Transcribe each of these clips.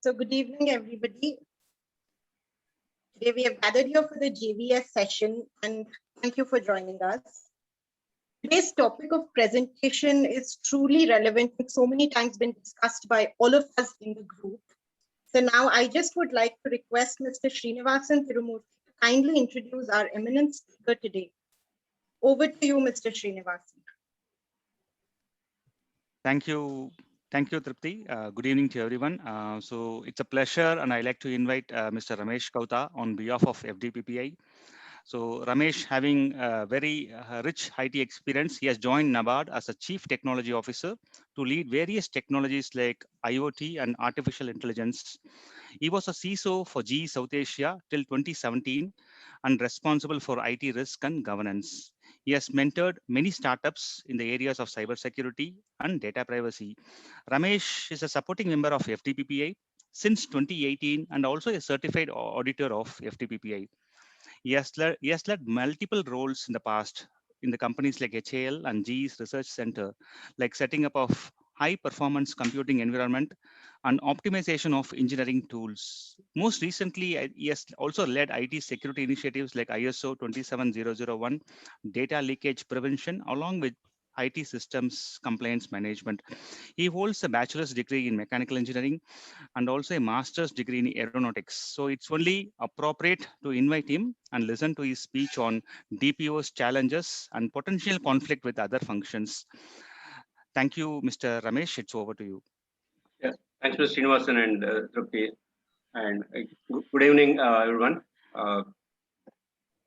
So good evening, everybody. Today we have gathered here for the JVS session and thank you for joining us. Today's topic of presentation is truly relevant and so many times been discussed by all of us in the group. So now I just would like to request Mr. Srinivasan Tirumurthy to kindly introduce our eminent speaker today. Over to you, Mr. Srinivasan. Thank you, Tripti. Good evening to everyone. So it's a pleasure, and I'd like to invite Mr. Ramesh Kauta on behalf of FDPPI. So Ramesh, having a very rich IT experience, he has joined NABARD as a Chief Technology Officer to lead various technologies like IoT and artificial intelligence. He was a CISO for GE South Asia till 2017 and responsible for IT risk and governance. He has mentored many startups in the areas of cybersecurity and data privacy. Ramesh is a supporting member of FDPPI since 2018 and also a certified auditor of FDPPI. He has led multiple roles in the past in the companies like HAL and GE's research center, like setting up of high performance computing environment and optimization of engineering tools. Most recently, he has also led IT security initiatives like ISO 27001, data leakage prevention, along with IT systems compliance management. He holds a bachelor's degree in mechanical engineering and also a master's degree in aeronautics. So it's only appropriate to invite him and listen to his speech on DPO's challenges and potential conflict with other functions. Thank you, Mr. Ramesh. It's over to you. Yes, thanks, Mr. Srinivasan and Trupti. And good evening, everyone.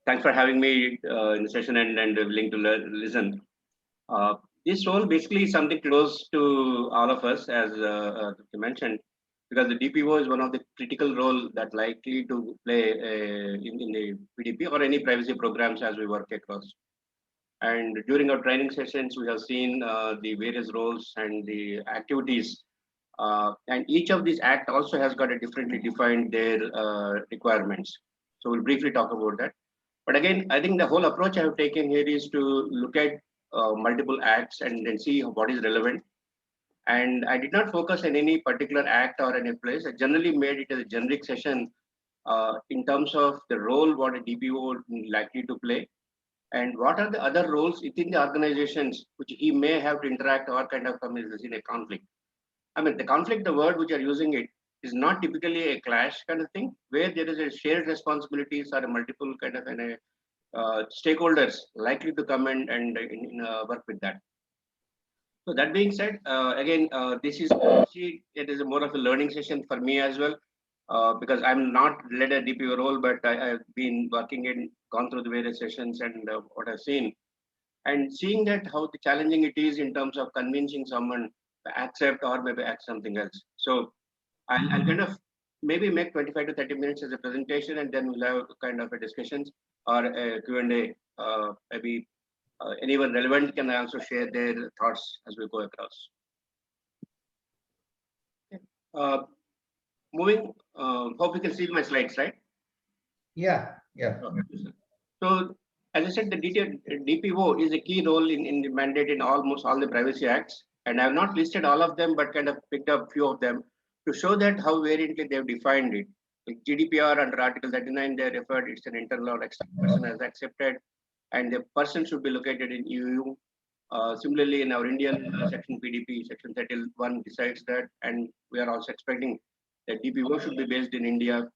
Thanks for having me in the session and willing to listen. This role basically is something close to all of us, as Trupti mentioned, because the DPO is one of the critical role that likely to play in the PDP or any privacy programs as we work across. And during our training sessions, we have seen the various roles and the activities. And each of these act also has got a differently defined their requirements. So we'll briefly talk about that. But again, I think the whole approach I have taken here is to look at multiple acts and then see what is relevant. And I did not focus on any particular act or any place. I generally made it as a generic session in terms of the role what a DPO likely to play and what are the other roles within the organizations which he may have to interact or kind of come in a conflict. I mean, the conflict, the word which are using it is not typically a clash kind of thing, where there is a shared responsibilities or a multiple kind of stakeholders likely to come and work with that. So that being said, again, this is it is more of a learning session for me as well, because I'm not led a DPO role, but I've been working in, gone through the various sessions and what I've seen, and seeing that how challenging it is in terms of convincing someone to accept or maybe act something else. So I'll kind of maybe make 25 to 30 minutes as a presentation, and then we'll have kind of a discussions or a Q&A, maybe anyone relevant can also share their thoughts as we go across. Moving, hope you can see my slides, right? Yeah. So as I said, the DPO is a key role in the mandate in almost all the privacy acts. And I have not listed all of them, but kind of picked up a few of them to show that how variantly they have defined it. Like GDPR under Article 39, they referred it's an internal or external person as accepted, and the person should be located in EU. Similarly, in our Indian section PDP, section 31 decides that, and we are also expecting that DPO should be based in India.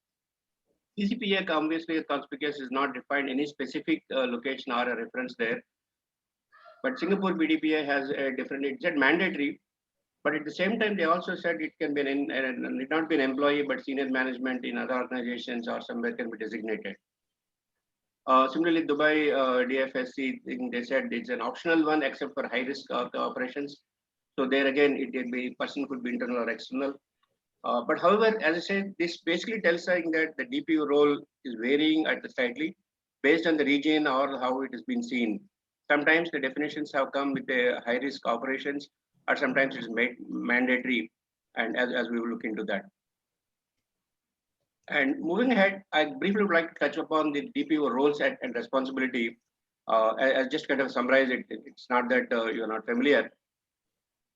CCPA obviously conspicuous is not defined any specific location or a reference there. But Singapore PDPA has a different, it said mandatory, but at the same time, they also said it can be it not be an employee, but senior management in other organizations or somewhere can be designated. Similarly, Dubai DFSC, they said it's an optional one except for high risk operations. So there again, it can be person could be internal or external. But however, as I said, this basically tells us that the DPO role is varying at the slightly based on the region or how it has been seen. Sometimes the definitions have come with the high risk operations, or sometimes it's made mandatory, and as we will look into that. And moving ahead, I briefly would like to touch upon the DPO roles and responsibility. I just kind of summarize it. It's not that you're not familiar.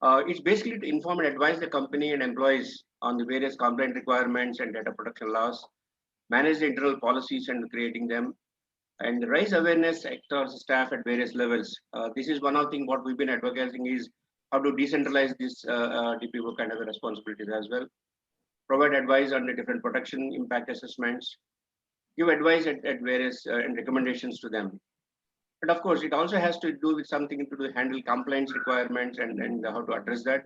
It's basically to inform and advise the company and employees on the various compliance requirements and data protection laws, manage the internal policies and creating them, and raise awareness across staff at various levels. This is one of the things what we've been advocating is how to decentralize this DPO kind of responsibilities as well. Provide advice on the different protection impact assessments, give advice at various and recommendations to them. But of course, it also has to do with something to do handle compliance requirements and how to address that.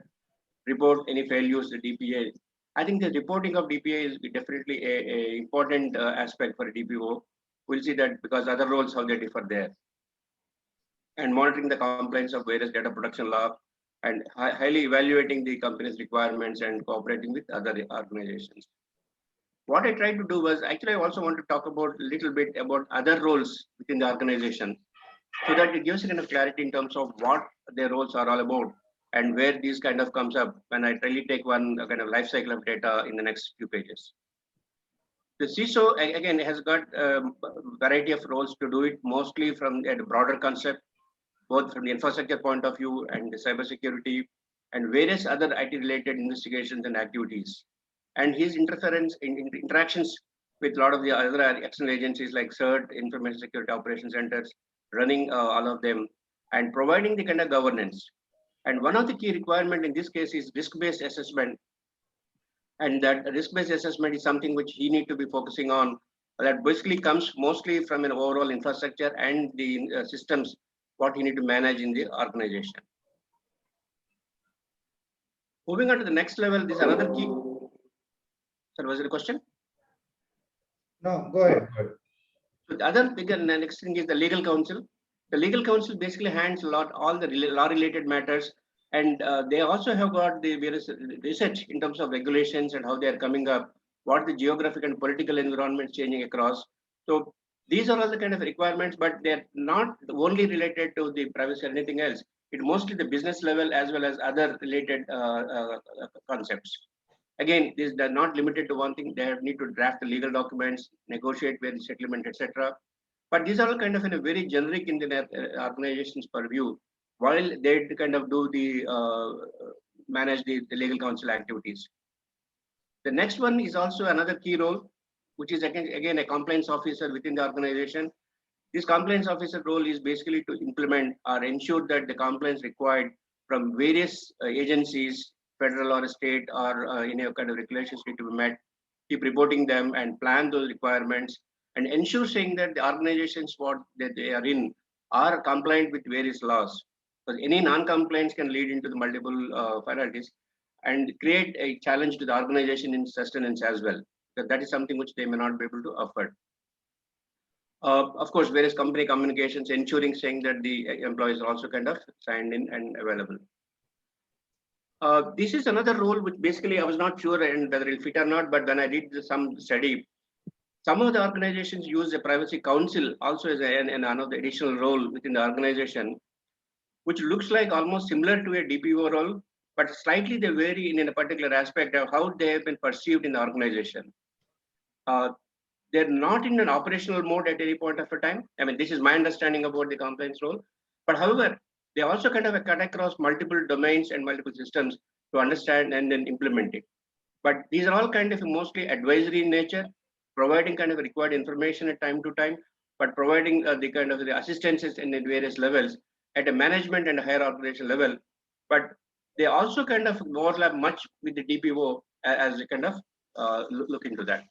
Report any failures to DPA. I think the reporting of DPA is definitely a important aspect for a DPO. We'll see that because other roles how they differ there. And monitoring the compliance of various data protection law and highly evaluating the company's requirements and cooperating with other organizations. What I tried to do was actually I also want to talk about a little bit about other roles within the organization so that it gives a kind of clarity in terms of what their roles are all about and where these kind of comes up when I really take one kind of life cycle of data in the next few pages. The CISO again has got a variety of roles to do it, mostly from a broader concept, both from the infrastructure point of view and the cybersecurity and various other IT related investigations and activities. And his interference in interactions with a lot of the other external agencies like CERT, Information Security Operations Centers, running all of them and providing the kind of governance. And one of the key requirements in this case is risk-based assessment. And that risk-based assessment is something which he need to be focusing on. That basically comes mostly from an overall infrastructure and the systems what you need to manage in the organization. Moving on to the next level, this is another key. Sir, was it a question? No, go ahead. So the other bigger next thing is the legal counsel. The legal counsel basically handles all the law-related matters, and they also have got the various research in terms of regulations and how they are coming up, what the geographic and political environment changing across. So these are all the kind of requirements, but they're not only related to the privacy or anything else. It mostly the business level as well as other related concepts. Again, these are not limited to one thing. They need to draft the legal documents, negotiate with settlement, etc. But these are all kind of in a very generic in the organization's purview, while they kind of do the manage the legal counsel activities. The next one is also another key role, which is again a compliance officer within the organization. This compliance officer role is basically to implement or ensure that the compliance required from various agencies, federal or state or any kind of regulations need to be met, keep reporting them and plan those requirements and ensure saying that the organizations what that they are in are compliant with various laws. Because any non-compliance can lead into the multiple penalties and create a challenge to the organization in sustenance as well. Because that is something which they may not be able to afford. Of course, various company communications ensuring saying that the employees are also kind of signed in and available. This is another role which basically I was not sure and whether it'll fit or not, but when I did some study, some of the organizations use a privacy council also as another additional role within the organization, which looks like almost similar to a DPO role, but slightly they vary in a particular aspect of how they have been perceived in the organization. They're not in an operational mode at any point of a time. I mean, this is my understanding about the compliance role. But however, they also kind of cut across multiple domains and multiple systems to understand and then implement it. But these are all kind of mostly advisory in nature, providing kind of required information at time to time, but providing the kind of the assistances in various levels at a management and a higher organizational level. But they also kind of overlap much with the DPO as they kind of look into that.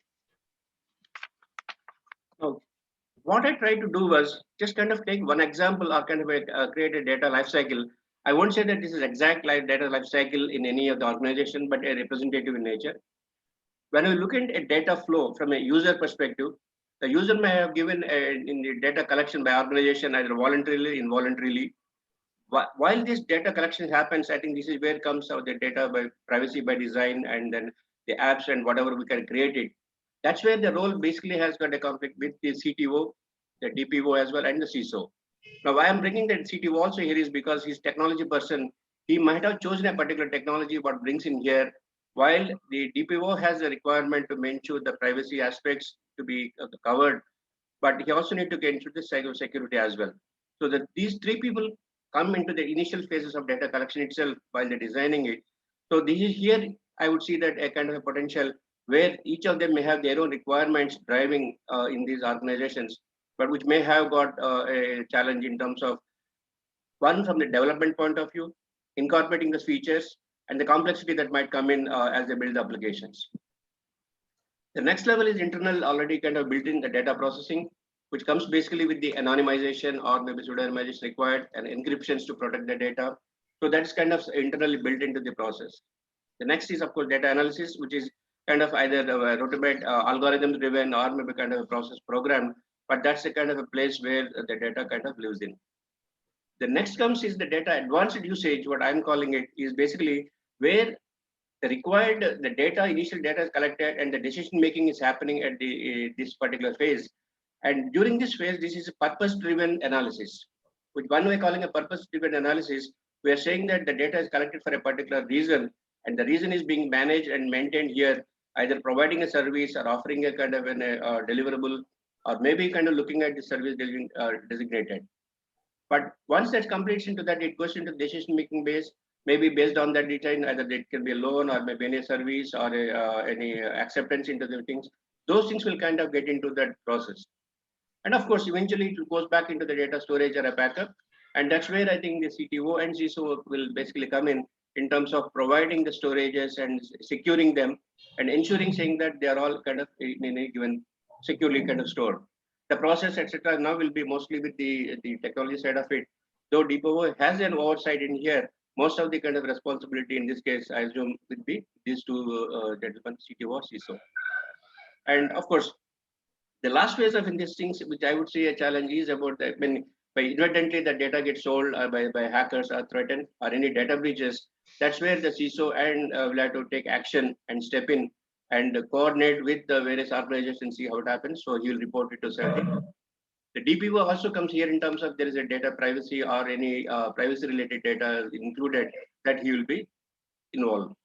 Now, what I tried to do was just kind of take one example or kind of create a data lifecycle. I won't say that this is exact data lifecycle in any of the organization, but a representative in nature. When we look at a data flow from a user perspective, the user may have given in the data collection by organization either voluntarily, involuntarily. While this data collection happens, I think this is where comes out the data by privacy by design and then the apps and whatever we can create it. That's where the role basically has got a conflict with the CTO, the DPO as well, and the CISO. Now, why I'm bringing that CTO also here is because he's technology person. He might have chosen a particular technology, what brings in here, while the DPO has a requirement to ensure the privacy aspects to be covered, but he also need to get into the cybersecurity as well. So that these three people come into the initial phases of data collection itself while they're designing it. So this is here, I would see that a kind of a potential where each of them may have their own requirements driving in these organizations, but which may have got a challenge in terms of one from the development point of view, incorporating the features and the complexity that might come in as they build the applications. The next level is internal, already kind of built in the data processing, which comes basically with the anonymization or maybe pseudonymization required and encryptions to protect the data. So that's kind of internally built into the process. The next is, of course, data analysis, which is kind of either routine algorithm driven or maybe kind of a process program, but that's the kind of a place where the data kind of lives in. The next comes is the data advanced usage. What I'm calling it is basically where the required the data, initial data is collected and the decision making is happening at the this particular phase. And during this phase, this is a purpose-driven analysis. With one way calling a purpose-driven analysis, we are saying that the data is collected for a particular reason, and the reason is being managed and maintained here, either providing a service or offering a kind of an deliverable, or maybe kind of looking at the service designated. But once that completes into that, it goes into decision-making base, maybe based on that data, either it can be a loan or maybe any service or any acceptance into the things. Those things will kind of get into that process. And of course, eventually it goes back into the data storage or a backup. And that's where I think the CTO and CISO will basically come in terms of providing the storages and securing them and ensuring saying that they are all kind of in a given securely kind of stored. The process, etc., now will be mostly with the technology side of it. Though DPO has an oversight in here, most of the kind of responsibility in this case, I assume, would be these two gentlemen, CTO or CISO. And of course, the last phase of these things, which I would say a challenge is about that when by inadvertently the data gets sold by hackers or threatened or any data breaches, that's where the CISO and will have to take action and step in and coordinate with the various organizations and see how it happens. So he will report it to certain. The DPO also comes here in terms of there is a data privacy or any privacy related data included that he will be involved.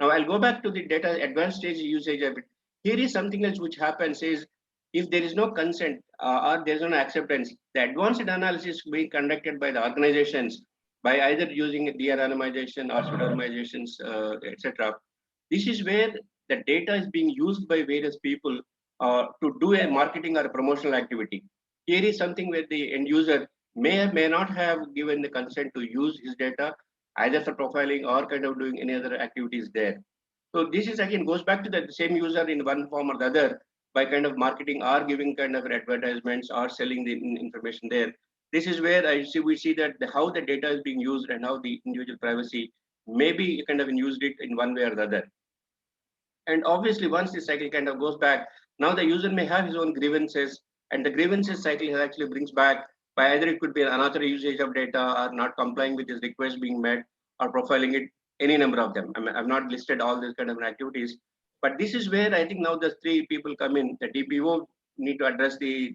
Now I'll go back to the data advanced stage usage of it. Here is something else which happens is if there is no consent or there is no acceptance, the advanced analysis being conducted by the organizations by either using de-anonymization or pseudonymizations, etc. This is where the data is being used by various people to do a marketing or a promotional activity. Here is something where the end user may or may not have given the consent to use his data either for profiling or kind of doing any other activities there. So this is again goes back to the same user in one form or the other by kind of marketing or giving kind of advertisements or selling the information there. This is where we see that how the data is being used and how the individual privacy may be kind of used it in one way or the other. And obviously once this cycle kind of goes back, now the user may have his own grievances and the grievances cycle actually brings back by either it could be unauthorized usage of data or not complying with his request being met or profiling it, any number of them. I've not listed all these kind of activities, but this is where I think now the three people come in. The DPO need to address the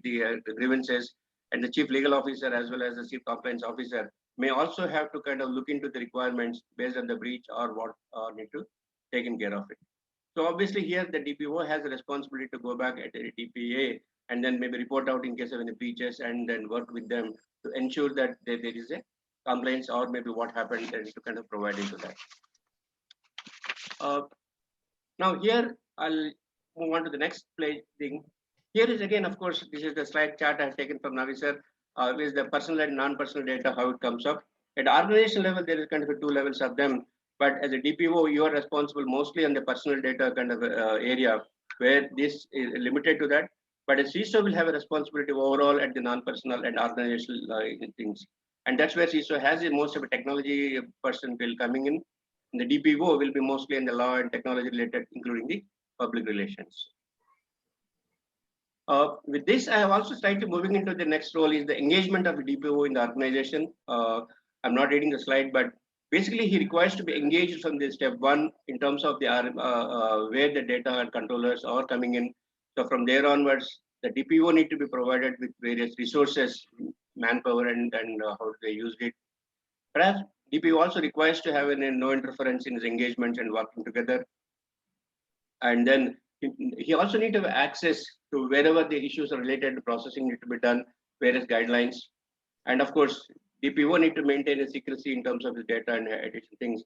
grievances and the chief legal officer as well as the chief compliance officer may also have to kind of look into the requirements based on the breach or what need to taken care of it. So obviously here the DPO has a responsibility to go back at a DPA and then maybe report out in case of any breaches and then work with them to ensure that there is a complaints or maybe what happened and to kind of provide into that. Now here I'll move on to the next thing. Here is again, of course, this is the slide chart I've taken from Navi sir. Is the personal and non-personal data, how it comes up. At organization level, there is kind of two levels of them. But as a DPO, you are responsible mostly on the personal data kind of area where this is limited to that. But a CISO will have a responsibility overall at the non-personal and organizational things. And that's where CISO has most of a technology person will coming in. And the DPO will be mostly in the law and technology related, including the public relations. With this, I have also slightly moving into the next role is the engagement of the DPO in the organization. I'm not reading the slide, but basically he requires to be engaged from the step one in terms of the where the data and controllers are coming in. So from there onwards, the DPO need to be provided with various resources, manpower, and how they use it. Perhaps DPO also requires to have no interference in his engagements and working together. And then he also need to have access to wherever the issues are related to processing need to be done, various guidelines. And of course, DPO need to maintain a secrecy in terms of the data and additional things,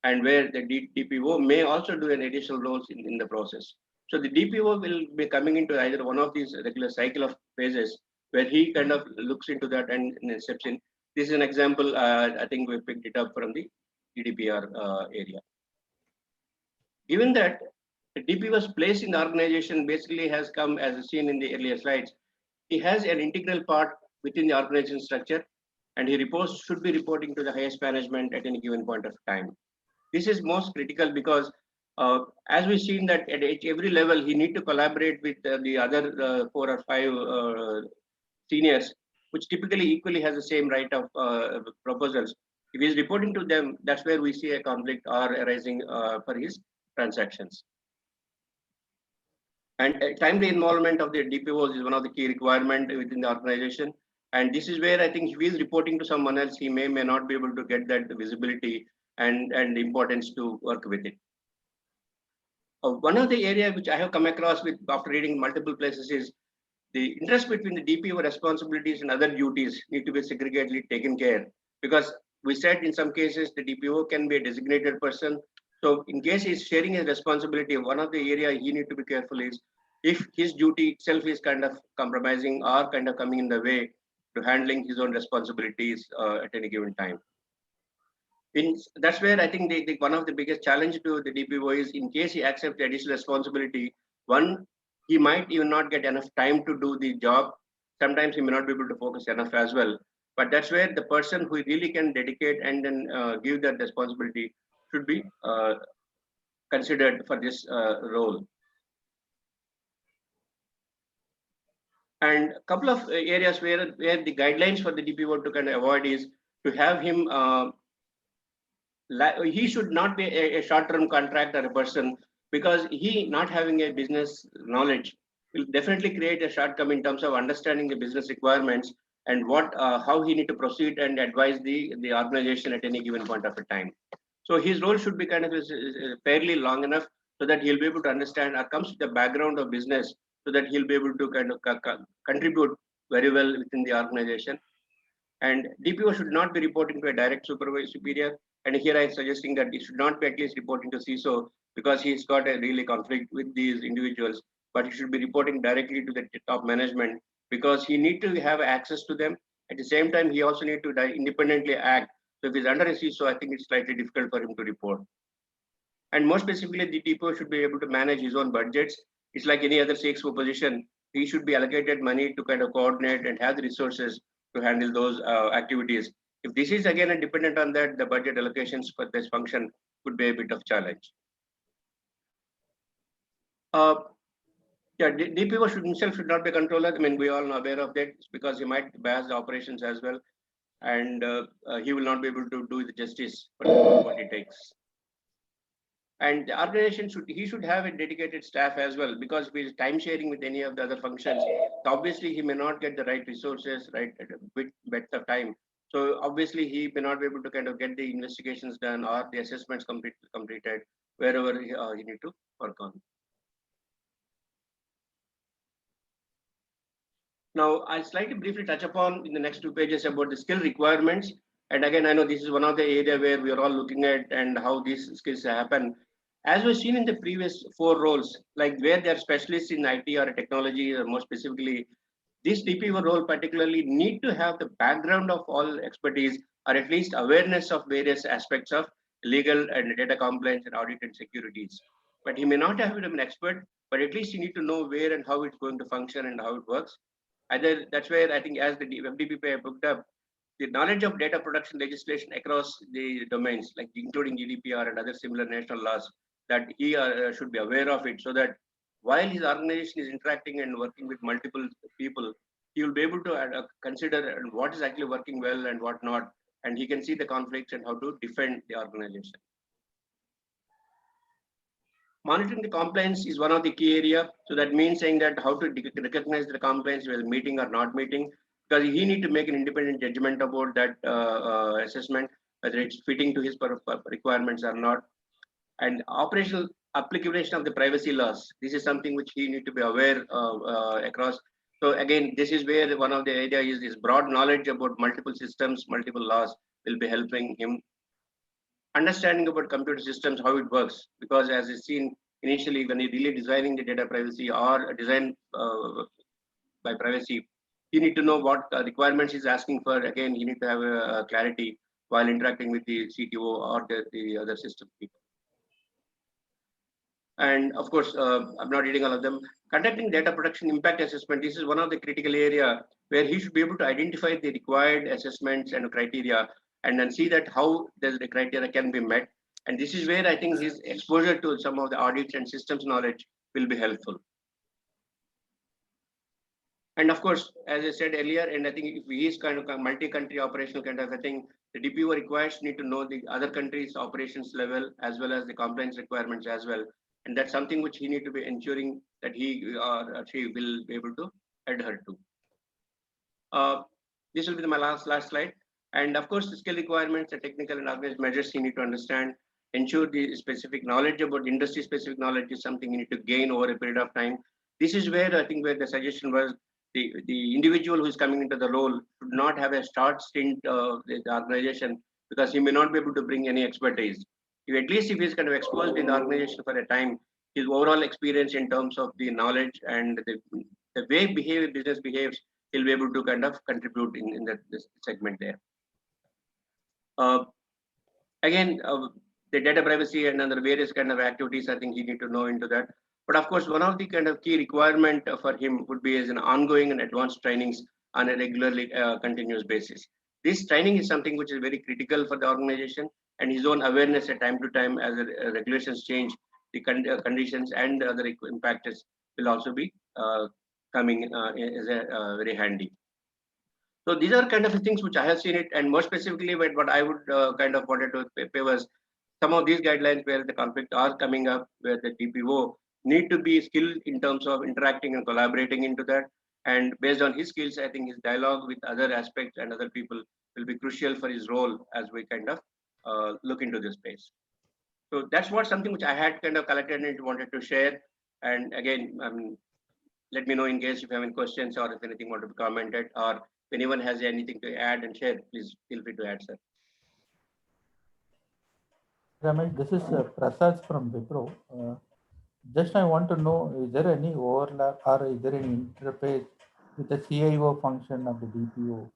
and where the DPO may also do an additional roles in the process. So the DPO will be coming into either one of these regular cycle of phases where he kind of looks into that and steps in. This is an example. I think we picked it up from the GDPR area. Given that the DPO's place in the organization basically has come, as seen in the earlier slides, he has an integral part within the organization structure, and he should be reporting to the highest management at any given point of time. This is most critical because as we've seen that at every level, he need to collaborate with the other 4 or 5 seniors, which typically equally has the same right of proposals. If he's reporting to them, that's where we see a conflict or arising for his transactions. And timely involvement of the DPOs is one of the key requirements within the organization. And this is where I think if he is reporting to someone else, he may not be able to get that visibility and the importance to work with it. One of the areas which I have come across with after reading multiple places is the interest between the DPO responsibilities and other duties need to be segregatedly taken care, because we said in some cases the DPO can be a designated person. So in case he's sharing his responsibility, one of the area he need to be careful is if his duty itself is kind of compromising or kind of coming in the way to handling his own responsibilities at any given time. That's where I think one of the biggest challenge to the DPO is in case he accepts the additional responsibility, one, he might even not get enough time to do the job. Sometimes he may not be able to focus enough as well. But that's where the person who really can dedicate and then give that responsibility should be considered for this role. And a couple of areas where the guidelines for the DPO to kind of avoid is to have him, he should not be a short-term contract or a person, because he not having a business knowledge will definitely create a shortcoming in terms of understanding the business requirements and what how he need to proceed and advise the organization at any given point of a time. So his role should be kind of fairly long enough so that he'll be able to understand or comes to the background of business, so that he'll be able to kind of contribute very well within the organization. And DPO should not be reporting to a direct superior. And here I'm suggesting that he should not be at least reporting to CISO, because he's got a really conflict with these individuals, but he should be reporting directly to the top management, because he need to have access to them. At the same time, he also need to independently act. So if he's under a CISO, I think it's slightly difficult for him to report. And more specifically, the DPO should be able to manage his own budgets. It's like any other CXO position. He should be allocated money to kind of coordinate and have the resources to handle those activities. If this is again dependent on that, the budget allocations for this function could be a bit of challenge. Yeah, DPO himself should not be a controller. I mean, we all are aware of that, because he might bias the operations as well, and he will not be able to do the justice for what it takes. And the organization should have a dedicated staff as well, because if he's time sharing with any of the other functions, obviously he may not get the right resources, right, at a bit better time. So obviously he may not be able to kind of get the investigations done or the assessments completed wherever he need to work on. Now, I'll slightly briefly touch upon in the next 2 pages about the skill requirements. And again, I know this is one of the areas where we are all looking at and how these skills happen. As we've seen in the previous 4 roles, like where they're specialists in IT or technology, or more specifically, this DPO role particularly need to have the background of all expertise, or at least awareness of various aspects of legal and data compliance and audit and securities. But he may not have been an expert, but at least you need to know where and how it's going to function and how it works. Either that's where I think, as the FDPPI booked up, the knowledge of data protection legislation across the domains, like including GDPR and other similar national laws, that he should be aware of it, so that while his organization is interacting and working with multiple people, he will be able to consider what is actually working well and what not, and he can see the conflicts and how to defend the organization. Monitoring the compliance is one of the key areas. So that means saying that how to recognize the compliance, whether meeting or not meeting, because he need to make an independent judgment about that assessment, whether it's fitting to his requirements or not. And operational application of the privacy laws. This is something which he need to be aware across, So again, this is where one of the idea is broad knowledge about multiple systems, multiple laws will be helping him. Understanding about computer systems, how it works, because as is seen initially when you're really designing the data privacy or design by privacy, you need to know what requirements is asking for. Again, you need to have a clarity while interacting with the CTO or the other system people. And of course, I'm not reading all of them. Conducting data protection impact assessment. This is one of the critical area where he should be able to identify the required assessments and criteria, and then see that how the criteria can be met. And this is where I think his exposure to some of the audits and systems knowledge will be helpful. And of course, as I said earlier, and I think if he is kind of a multi-country operational kind of a thing, the DPO requires need to know the other countries' operations level as well as the compliance requirements as well. And that's something which he need to be ensuring that he or she will be able to adhere to. This will be my last slide. And of course, the skill requirements, the technical and organizational measures you need to understand. Ensure the specific knowledge about industry specific knowledge is something you need to gain over a period of time. This is where I think where the suggestion was the individual who is coming into the role should not have a short stint with the organization, because he may not be able to bring any expertise. If at least if he's kind of exposed in the organization for a time, his overall experience in terms of the knowledge and the way business behaves, he'll be able to kind of contribute in this segment there. Again, the data privacy and other various kind of activities, I think he need to know into that. But of course, one of the kind of key requirement for him would be as an ongoing and advanced trainings on a regularly continuous basis. This training is something which is very critical for the organization, and his own awareness at time to time as regulations change, the conditions and other impacts will also be coming as a very handy. So these are kind of things which I have seen it, and more specifically, what I would kind of wanted to pay was some of these guidelines where the conflicts are coming up, where the DPO need to be skilled in terms of interacting and collaborating into that. And based on his skills, I think his dialogue with other aspects and other people will be crucial for his role as we kind of look into this space. So that's what something which I had kind of collected and wanted to share. And again, let me know in case if you have any questions or if anything want to be commented, or if anyone has anything to add and share, please feel free to add, sir. Ramesh, this is Prasad from Wipro. Just I want to know, is there any overlap or is there any interface with the CIO function of the DPO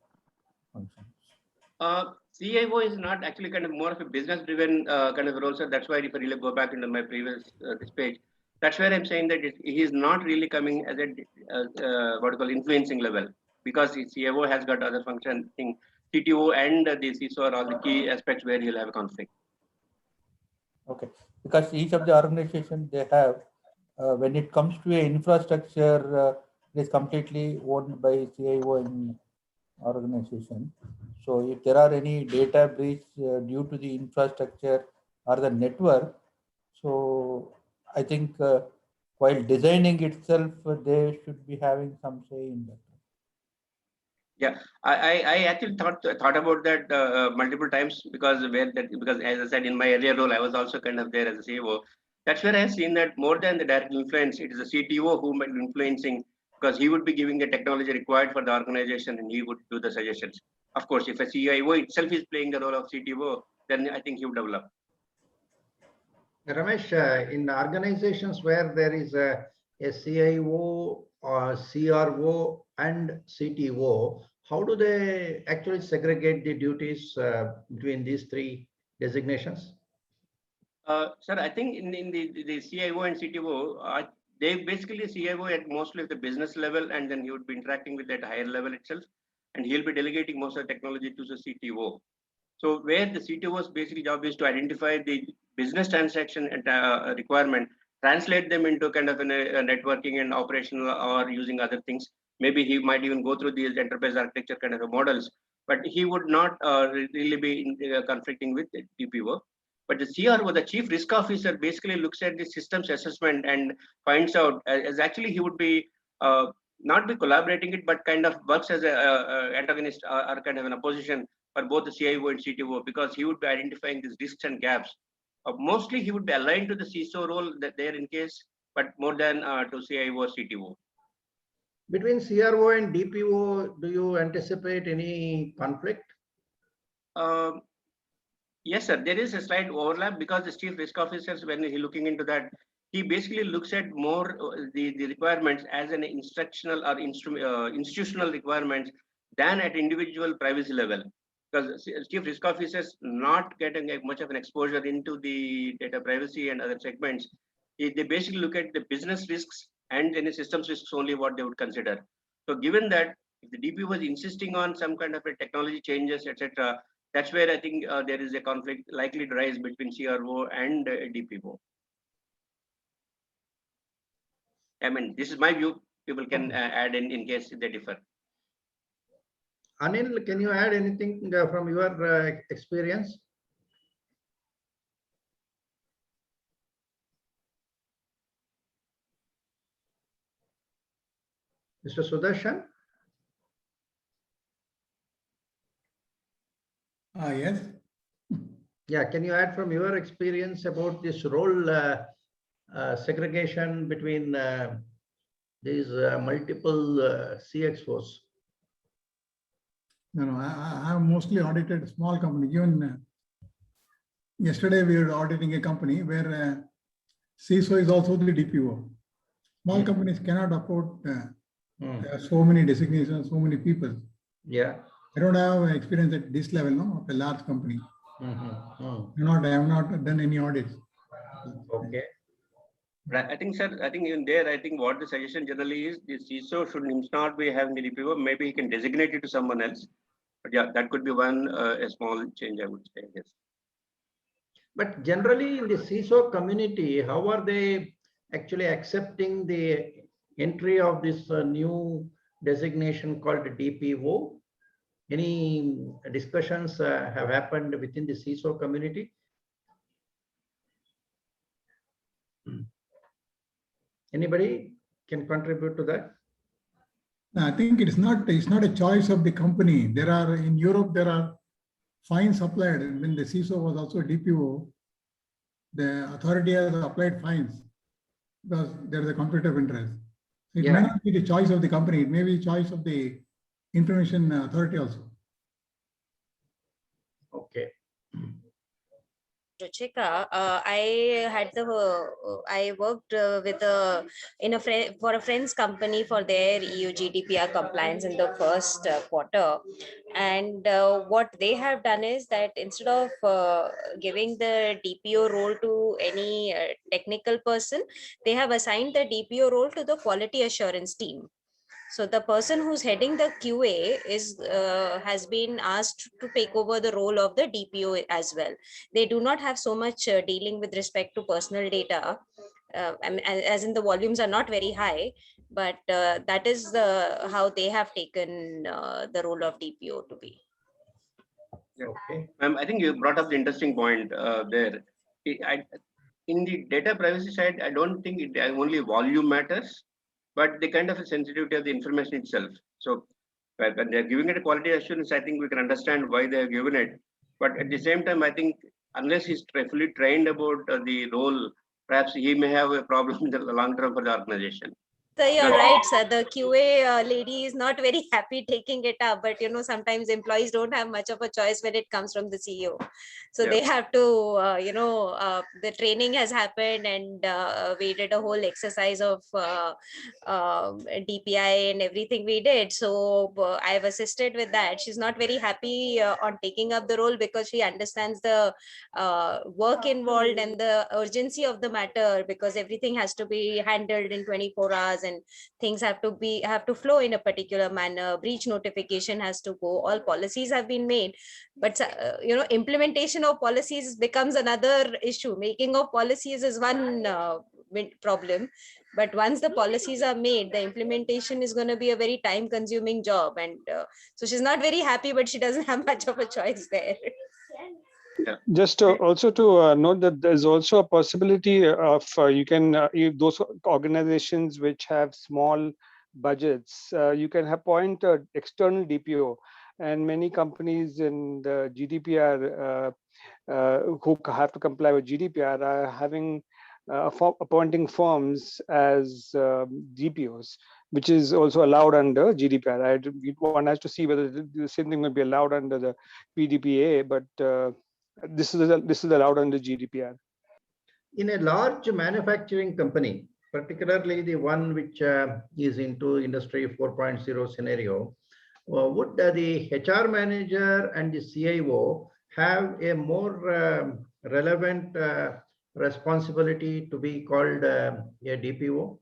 functions? CIO is not actually kind of more of a business-driven kind of role, sir. That's why if I really go back into my previous this page, that's where I'm saying that he is not really coming as a what you call influencing level, because the CIO has got other function. I think CTO and the CISO are all the key aspects where he'll have a conflict. Okay, because each of the organization they have, when it comes to an infrastructure, it is completely owned by CIO in organization. So if there are any data breach due to the infrastructure or the network, so I think while designing itself, they should be having some say in that. Yeah, I actually thought about that multiple times, because as I said in my earlier role, I was also kind of there as a CEO. That's where I have seen that more than the direct influence, it is the CTO who might be influencing, because he would be giving the technology required for the organization and he would do the suggestions. Of course, if a CIO itself is playing the role of CTO, then I think he would develop. Ramesh, in organizations where there is a CIO or CRO and CTO, how do they actually segregate the duties between these three designations? Sir, I think in the CIO and CTO, they basically CIO at mostly at the business level, and then he would be interacting with that higher level itself, and he'll be delegating most of the technology to the CTO. So where the CTO's basic job is to identify the business transaction and requirement, translate them into kind of a networking and operational or using other things. Maybe he might even go through these enterprise architecture kind of models, but he would not really be conflicting with the DPO. But the CRO, the chief risk officer, basically looks at the systems assessment and finds out as actually he would be not be collaborating it, but kind of works as a antagonist or kind of an opposition for both the CIO and CTO, because he would be identifying these risks and gaps. Mostly he would be aligned to the CISO role that there in case, but more than to CIO or CTO. Between CRO and DPO, do you anticipate any conflict? Yes, sir. There is a slight overlap because the chief risk officers, when he looking into that, he basically looks at more the requirements as an instructional or institutional requirements than at individual privacy level. Because chief risk officers not getting much of an exposure into the data privacy and other segments, they basically look at the business risks and any systems risks only what they would consider. So given that, if the DP was insisting on some kind of a technology changes, etc., that's where I think there is a conflict likely to rise between CRO and DPO. I mean, this is my view. People can add in case they differ. Anil, can you add anything from your experience? Mr. Sudarshan? Yes. Yeah, can you add from your experience about this role segregation between these multiple CXOs? No, I have mostly audited small company. Even yesterday we were auditing a company where CISO is also the DPO. Small companies cannot afford so many designations, so many people. Yeah. I don't have experience at this level, no, of a large company. I have not done any audits. Okay. Right. I think, sir, I think even there, I think what the suggestion generally is, the CISO should not be having the DPO. Maybe he can designate it to someone else. But yeah, that could be one a small change, I would say. Yes. But generally in the CISO community, how are they actually accepting the entry of this new designation called DPO? Any discussions have happened within the CISO community? Anybody can contribute to that? I think it's not a choice of the company. There are in Europe there are fines applied. When the CISO was also DPO, the authority has applied fines because there is a conflict of interest. It may not be the choice of the company. It may be the choice of the information authority also. Okay. Ruchika, I worked for a friend's company for their EU GDPR compliance in the first quarter, and what they have done is that instead of giving the DPO role to any technical person, they have assigned the DPO role to the quality assurance team. So the person who's heading the QA has been asked to take over the role of the DPO as well. They do not have so much dealing with respect to personal data, as in the volumes are not very high, but that is how they have taken the role of DPO to be. Okay. I think you brought up the interesting point there. In the data privacy side, I don't think only volume matters, but the kind of a sensitivity of the information itself. So when they're giving it a quality assurance, I think we can understand why they're given it. But at the same time, I think unless he's fully trained about the role, perhaps he may have a problem in the long term for the organization. So you're right, sir. The QA lady is not very happy taking it up, but sometimes employees don't have much of a choice when it comes from the CEO. So they have to, the training has happened, and we did a whole exercise of DPI and everything we did. So I've assisted with that. She's not very happy on taking up the role because she understands the work involved and the urgency of the matter, because everything has to be handled in 24 hours. And things have to flow in a particular manner. Breach notification has to go. All policies have been made, but implementation of policies becomes another issue. Making of policies is one problem, but once the policies are made, the implementation is going to be a very time consuming job, and so she's not very happy, but she doesn't have much of a choice there. Just also to note that there's also a possibility of if those organizations which have small budgets, you can appoint an external DPO, and many companies in the GDPR who have to comply with GDPR are having appointing firms as DPOs, which is also allowed under GDPR. One has to see whether the same thing will be allowed under the PDPA, but this is allowed under GDPR. In a large manufacturing company, particularly the one which is into Industry 4.0 scenario, would the HR manager and the CIO have a more relevant responsibility to be called a DPO?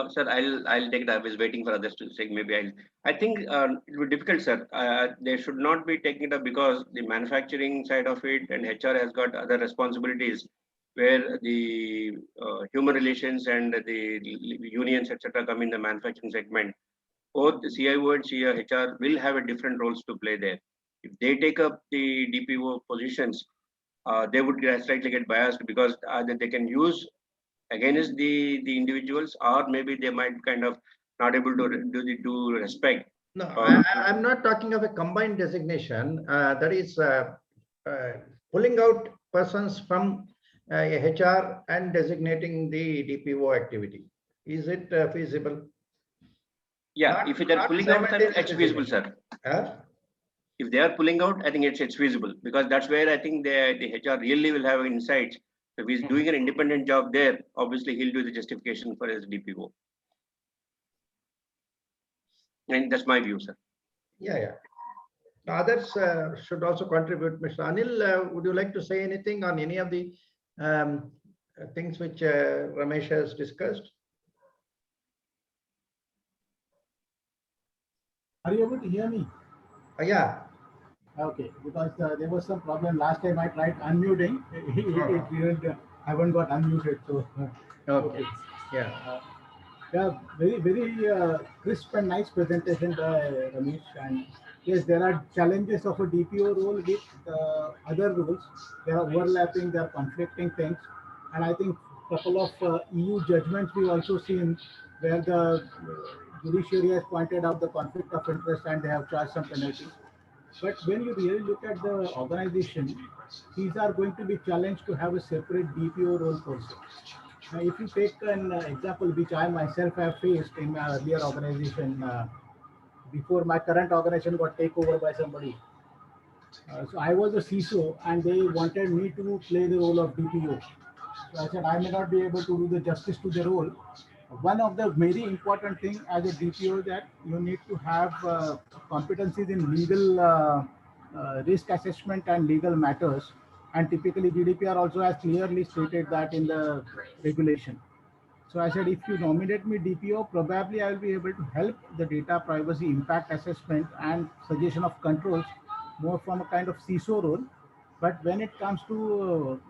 Sir, I'll take it. I was waiting for others to say. Maybe I think it will be difficult, sir. They should not be taking it up because the manufacturing side of it and HR has got other responsibilities, where the human relations and the unions, etc., come in the manufacturing segment. Both the CIO and HR will have a different roles to play there. If they take up the DPO positions, they would slightly get biased because they can use against the individuals, or maybe they might kind of not able to do respect. No, I'm not talking of a combined designation. That is pulling out persons from HR and designating the DPO activity. Is it feasible? Yeah, if they're pulling out, it's feasible, sir. If they are pulling out, I think it's feasible, because that's where I think the HR really will have insights. If he's doing an independent job there, obviously he'll do the justification for his DPO. And that's my view, sir. Yeah. Others should also contribute. Mr. Anil, would you like to say anything on any of the things which Ramesh has discussed? Are you able to hear me? Yeah. Okay, because there was some problem last time I tried unmuting. I haven't got unmuted. So okay. Yeah. Yeah, very crisp and nice presentation by Ramesh. And yes, there are challenges of a DPO role with other roles. There are overlapping, there are conflicting things. And I think a couple of EU judgments we've also seen where the judiciary has pointed out the conflict of interest and they have charged some penalties. But when you really look at the organization, these are going to be challenged to have a separate DPO role per se. Now, if you take an example which I myself have faced in my earlier organization, before my current organization got taken over by somebody. So I was a CISO and they wanted me to play the role of DPO. So I said I may not be able to do the justice to the role. One of the very important thing as a DPO that you need to have competencies in legal risk assessment and legal matters. And typically GDPR also has clearly stated that in the regulation. So I said, if you nominate me DPO, probably I will be able to help the data privacy impact assessment and suggestion of controls more from a kind of CISO role. But when it comes to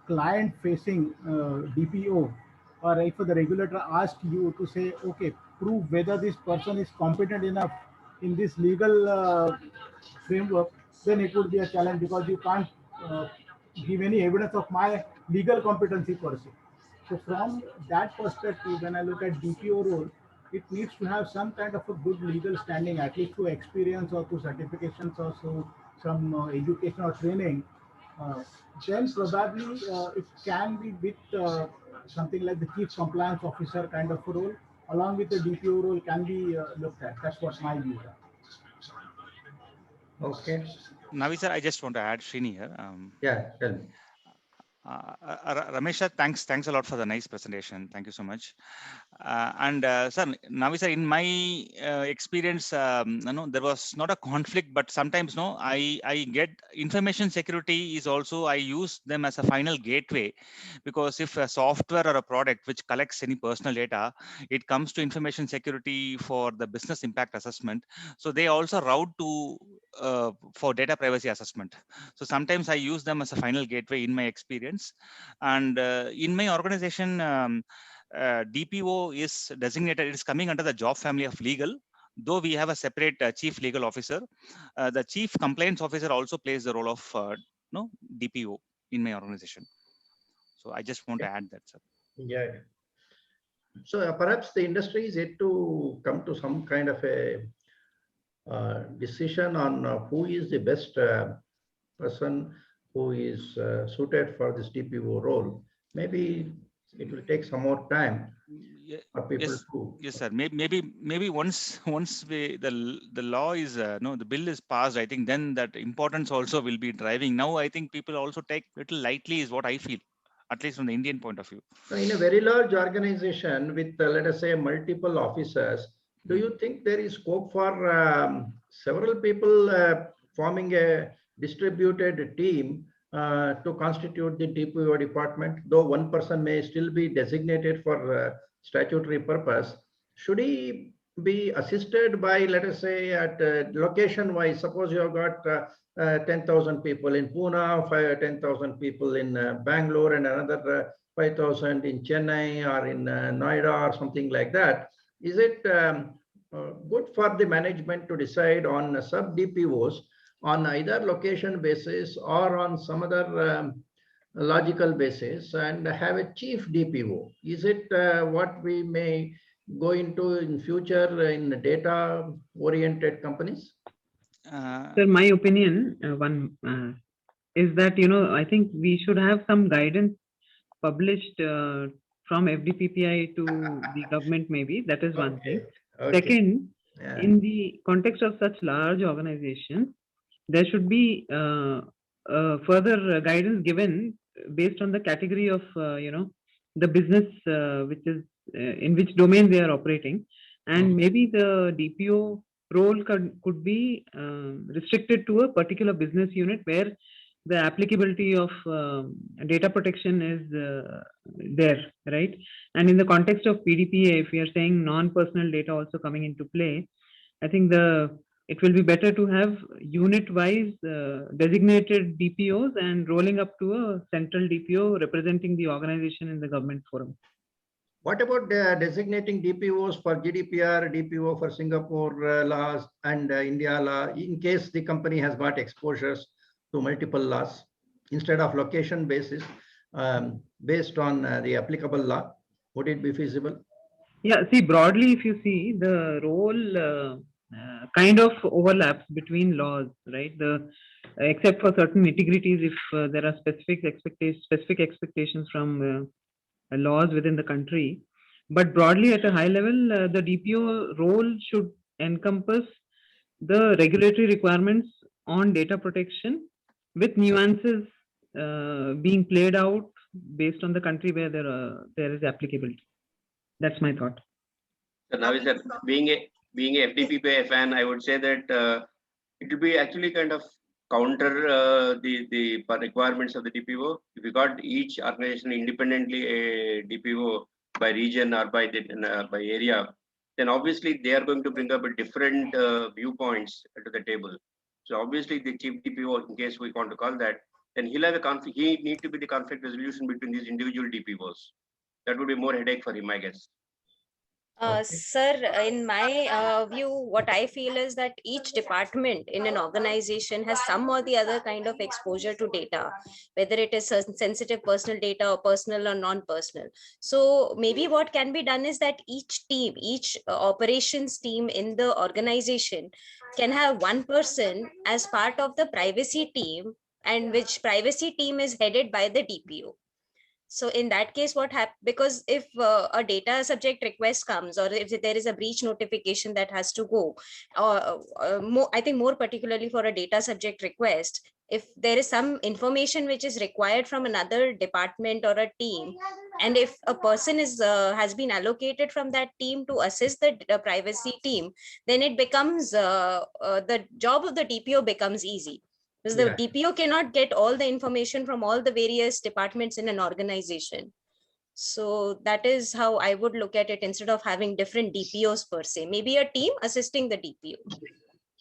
client facing DPO, or if the regulator asks you to say, okay, prove whether this person is competent enough in this legal framework, then it would be a challenge because you can't give any evidence of my legal competency per se. So from that perspective, when I look at DPO role, it needs to have some kind of a good legal standing, at least through experience or through certifications or through some education or training. Then probably it can be with something like the chief compliance officer kind of a role, along with the DPO role can be looked at. That's what my view is. Okay. Navi sir, I just want to add Srini here. Yeah, tell me. Ramesh, thanks a lot for the nice presentation. Thank you so much. Sir, Navi sir, in my experience, there was not a conflict, but sometimes I get information security is also, I use them as a final gateway, because if a software or a product which collects any personal data, it comes to information security for the business impact assessment. So they also route to for data privacy assessment. So sometimes I use them as a final gateway in my experience. And in my organization, DPO is designated, it is coming under the job family of legal, though we have a separate chief legal officer. The chief compliance officer also plays the role of DPO in my organization. So I just want to add that, sir. Yeah. So perhaps the industry is yet to come to some kind of a decision on who is the best person who is suited for this DPO role. Maybe it will take some more time for people Yes, to. yes, sir. Maybe once the law is no, the bill is passed, I think then that importance also will be driving. Now I think people also take little lightly is what I feel, at least from the Indian point of view. So in a very large organization with, let us say, multiple officers, do you think there is scope for several people forming a distributed team to constitute the DPO department? Though one person may still be designated for statutory purpose, should he be assisted by, let us say, at location-wise? Suppose you have got 10,000 people in Pune, 10,000 people in Bangalore, and another 5,000 in Chennai or in Noida or something like that. Is it good for the management to decide on sub DPOs on either location basis or on some other logical basis and have a chief DPO? Is it what we may go into in future in data oriented companies? Sir, my opinion is that, I think we should have some guidance published from FDPPI to the government, maybe. That is one thing. Okay. Second, Yeah. in the context of such large organizations, there should be further guidance given based on the category of, the business which is in which domain they are operating. And maybe the DPO role could be restricted to a particular business unit where the applicability of data protection is there, right? And in the context of PDPA, if we are saying non-personal data also coming into play, I think it will be better to have unit-wise designated DPOs and rolling up to a central DPO representing the organization in the government forum. What about designating DPOs for GDPR, DPO for Singapore laws and India law, in case the company has got exposures to multiple laws instead of location basis, based on the applicable law? Would it be feasible? Yeah, see, broadly, if you see, the role kind of overlaps between laws, right? Except for certain integrities, if there are specific expectations from laws within the country. But broadly, at a high level, the DPO role should encompass the regulatory requirements on data protection with nuances being played out based on the country where there is applicability. That's my thought. So now, sir, being a FDPPI fan, I would say that it will be actually kind of counter the requirements of the DPO. If you got each organization independently a DPO by region or by area, then obviously they are going to bring up a different viewpoints to the table. So obviously the chief DPO, in case we want to call that, then he'll have a conflict. He need to be the conflict resolution between these individual DPOs. That would be more headache for him, I guess. Sir, in my view, what I feel is that each department in an organization has some or the other kind of exposure to data, whether it is sensitive personal data or personal or non-personal. So maybe what can be done is that each team, each operations team in the organization can have one person as part of the privacy team, and which privacy team is headed by the DPO. So in that case, what happens, because if a data subject request comes, or if there is a breach notification that has to go, I think more particularly for a data subject request, if there is some information which is required from another department or a team, and if a person has been allocated from that team to assist the privacy team, then it becomes the job of the DPO becomes easy. Because the DPO cannot get all the information from all the various departments in an organization. So that is how I would look at it, instead of having different DPOs per se, maybe a team assisting the DPO.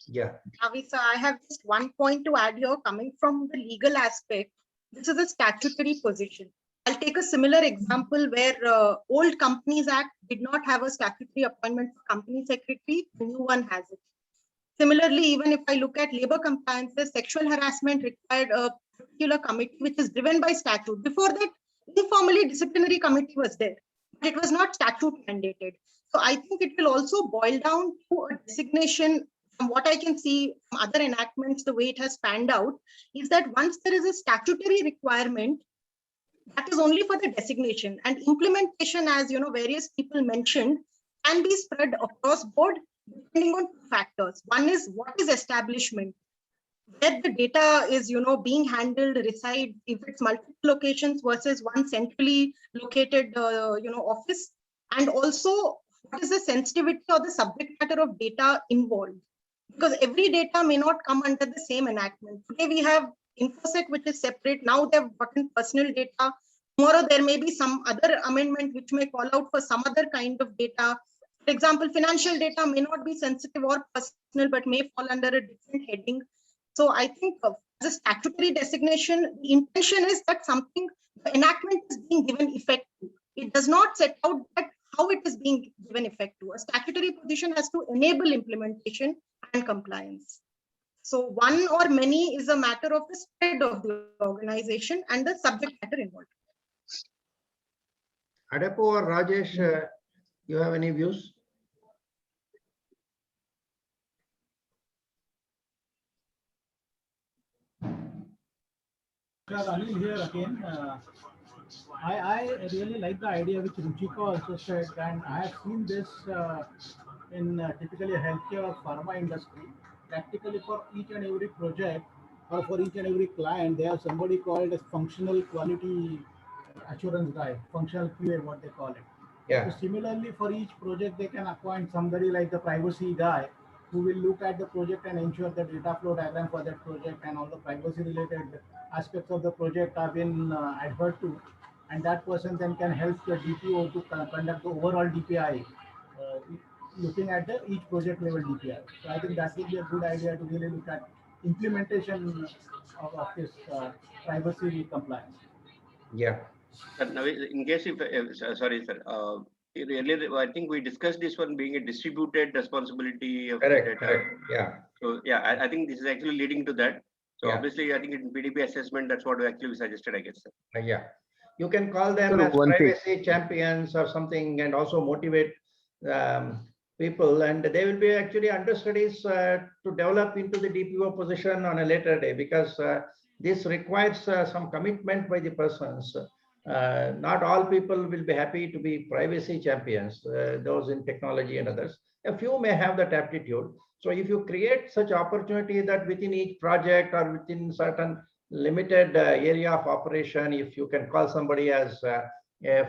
Yeah. Avisa, I have just one point to add here. Coming from the legal aspect, this is a statutory position. I'll take a similar example where old Companies Act did not have a statutory appointment for company secretary, the new one has it. Similarly, even if I look at labor compliances, sexual harassment required a particular committee which is driven by statute. Before that, informally disciplinary committee was there, but it was not statute mandated. So I think it will also boil down to a designation from what I can see from other enactments, the way it has panned out is that once there is a statutory requirement, that is only for the designation, and implementation, as various people mentioned, can be spread across board depending on two factors. One is what is establishment, where the data is being handled, reside, if it's multiple locations versus one centrally located office, and also what is the sensitivity or the subject matter of data involved, because every data may not come under the same enactment. Today we have InfoSec, which is separate. Now they've gotten personal data. Tomorrow there may be some other amendment which may call out for some other kind of data. For example, financial data may not be sensitive or personal, but may fall under a different heading. So I think as a statutory designation, the intention is that something, the enactment is being given effect to. It does not set out that how it is being given effect to. A statutory position has to enable implementation and compliance. So one or many is a matter of the spread of the organization and the subject matter involved. Adepo or Rajesh, you have any views? Anil here again. I really like the idea which Ruchika also said, and I have seen this in typically healthcare or pharma industry. Practically for each and every project or for each and every client, they have somebody called as functional quality assurance guy, functional QA, what they call it. Yeah. So similarly, for each project, they can appoint somebody like the privacy guy who will look at the project and ensure the data flow diagram for that project and all the privacy related aspects of the project are being adhered to. And that person then can help the DPO to conduct the overall DPI, looking at the each project level DPI. So I think that would be a good idea to really look at implementation of this privacy compliance. Yeah. Now, in case if, sorry, sir, earlier, I think we discussed this one being a distributed responsibility of Correct, data. correct. Yeah. So yeah, I think this is actually leading to that. So Yeah. obviously, I think in PDP assessment, that's what we actually suggested, I guess. Sir. Yeah. You can call them Sir, as one thing. privacy champions or something, and also motivate people, and they will be actually understudies to develop into the DPO position on a later day, because this requires some commitment by the persons. Not all people will be happy to be privacy champions, those in technology and others. A few may have that aptitude. So if you create such opportunity that within each project or within certain limited area of operation, if you can call somebody as a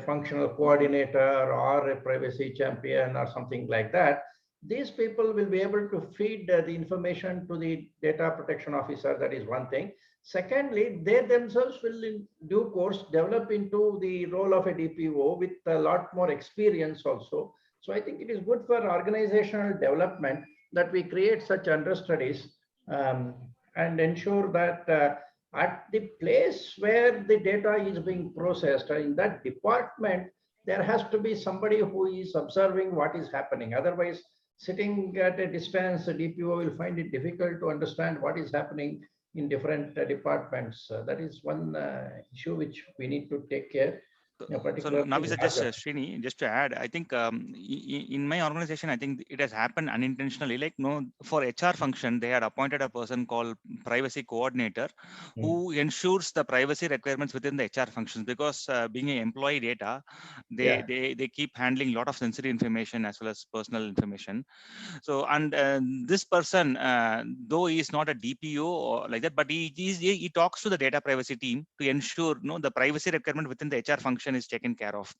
functional coordinator or a privacy champion or something like that, these people will be able to feed the information to the data protection officer. That is one thing. Secondly, they themselves will in due course develop into the role of a DPO with a lot more experience also. So I think it is good for organizational development that we create such understudies and ensure that at the place where the data is being processed, in that department, there has to be somebody who is observing what is happening. Otherwise, sitting at a distance, the DPO will find it difficult to understand what is happening in different departments. That is one issue which we need to take care. So now we suggest Srini, just to add, I think in my organization, I think it has happened unintentionally. Like for HR function, they had appointed a person called privacy coordinator who ensures the privacy requirements within the HR functions, because being an employee data, they keep handling a lot of sensitive information as well as personal information. So, and this person, though he is not a DPO or like that, but he talks to the data privacy team to ensure the privacy requirement within the HR function is taken care of.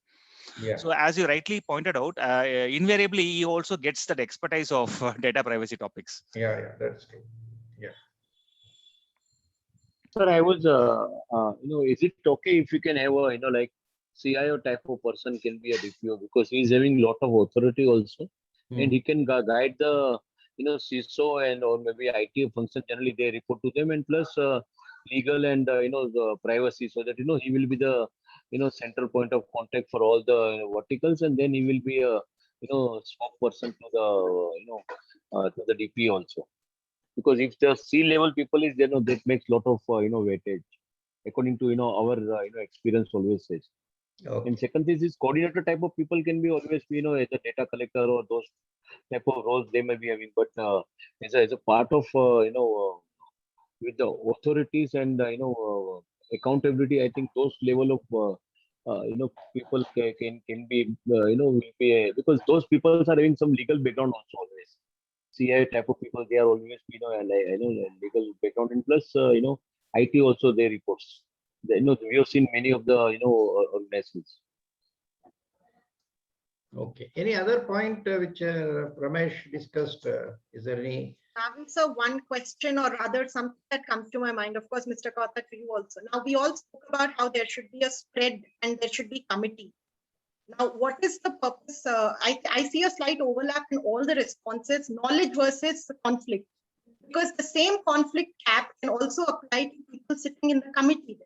Yeah. So as you rightly pointed out, invariably he also gets that expertise of data privacy topics. Yeah, that's true. Yeah. Sir, I was, is it okay if you can have a, like CIO type of person can be a DPO, because he's having a lot of authority also, and he can guide the, CISO and or maybe IT function. Generally, they report to them, and plus legal and the privacy, so that he will be the central point of contact for all the verticals, and then he will be a spokesperson to the to the DP also. Because if the C-level people is there, that makes a lot of weightage, according to our experience always says. Okay. And second thing is coordinator type of people can be always, as a data collector or those type of roles they may be having. But as a part of, with the authorities and, accountability, I think those level of, people can be, will be, because those people are having some legal background also always. CI type of people, they are always, legal background, and plus, IT also they reports. We have seen many of the, organizations. Okay. Any other point which Ramesh discussed? Is there any? Sir, one question or rather something that comes to my mind, of course, Mr. Kauta, to you also. Now, we all spoke about how there should be a spread and there should be committee. Now, what is the purpose? I see a slight overlap in all the responses, knowledge versus conflict, because the same conflict cap can also apply to people sitting in the committee,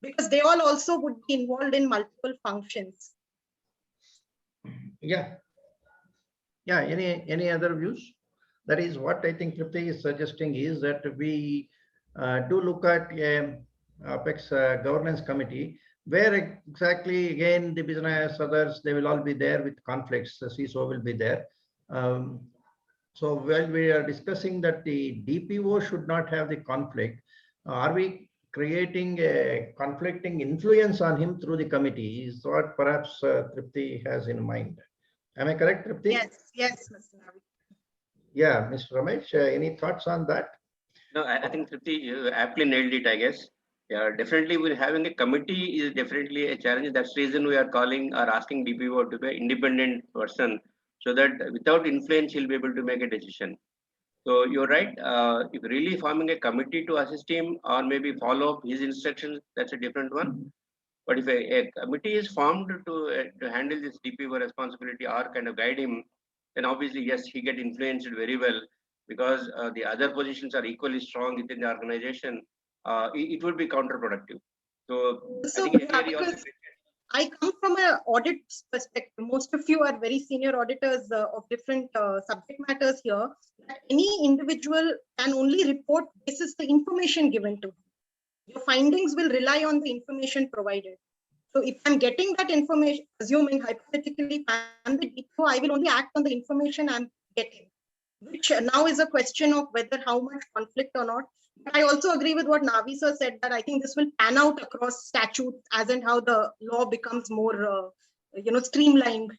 because they all also would be involved in multiple functions. Yeah. Yeah. Any other views? That is what I think Tripti is suggesting, is that we do look at Apex governance committee, where exactly again the business, others, they will all be there with conflicts. The CISO will be there. So while we are discussing that the DPO should not have the conflict, are we creating a conflicting influence on him through the committee? Is what perhaps Tripti has in mind. Am I correct, Tripti? Yes, Mr. Navi. Yeah, Mr. Ramesh, any thoughts on that? No, I think Tripti, you aptly nailed it, I guess. Yeah, definitely we're having a committee is definitely a challenge. That's the reason we are calling or asking DPO to be an independent person, so that without influence, he'll be able to make a decision. So you're right. If really forming a committee to assist him or maybe follow up his instructions, that's a different one. But if a committee is formed to handle this DPO responsibility or kind of guide him, then obviously, yes, he get influenced very well, because the other positions are equally strong within the organization. It would be counterproductive. So I think because I come from an audit perspective. Most of you are very senior auditors of different subject matters here. Any individual can only report basis the information given to him. Your findings will rely on the information provided. So if I'm getting that information, assuming hypothetically I'm the DPO, I will only act on the information I'm getting, which now is a question of whether how much conflict or not. But I also agree with what Navi sir said, that I think this will pan out across statutes as and how the law becomes more, streamlined.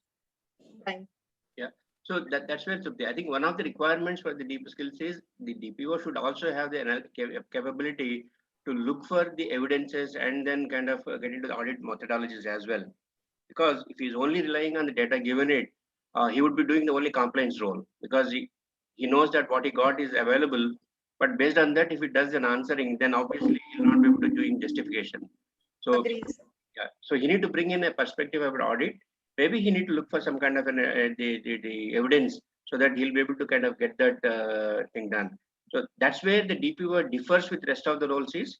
Yeah, so that's where I think one of the requirements for the DPO skills is the DPO should also have the capability to look for the evidences and then kind of get into the audit methodologies as well. Because if he's only relying on the data given it, he would be doing the only compliance role, because he knows that what he got is available. But based on that, if he does an answering, then obviously he'll not be able to do justification. So yeah, so he need to bring in a perspective of an audit. Maybe he need to look for some kind of the evidence, so that he'll be able to kind of get that thing done. So that's where the DPO differs with the rest of the roles. Is